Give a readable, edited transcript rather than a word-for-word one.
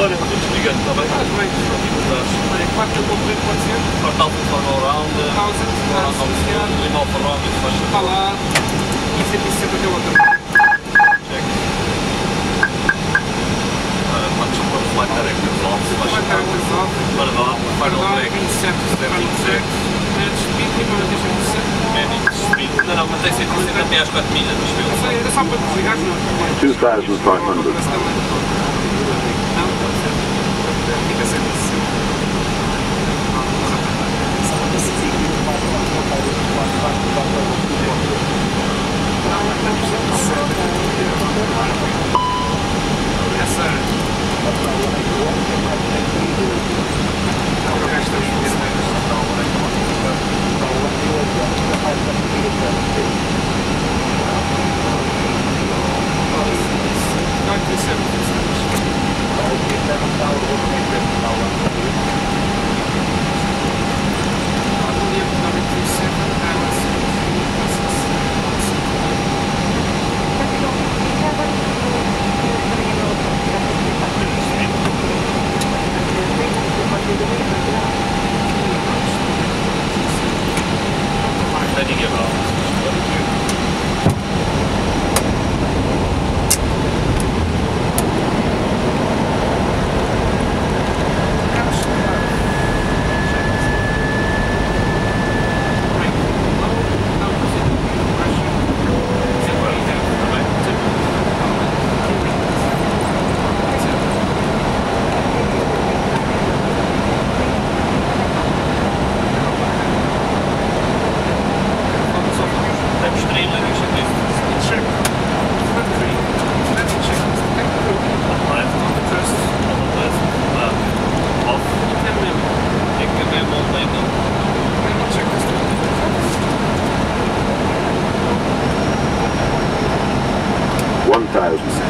Olha, estou desligando, está bem? Faz bem. 4 pode ser? Portal telefone all round, Limão Ferrão, isso faz Está lá. E 160 até outra. check. Quantos são para o flight director off? Se faz para lá, final break. 27, 27. Speed, implementation 27. Manning speed. Não, mantém 160 até às 4 milhas, acho eu. Era só para desligar, não? 2,500. Não, pode ser. Fica sempre assim. Retard, 5.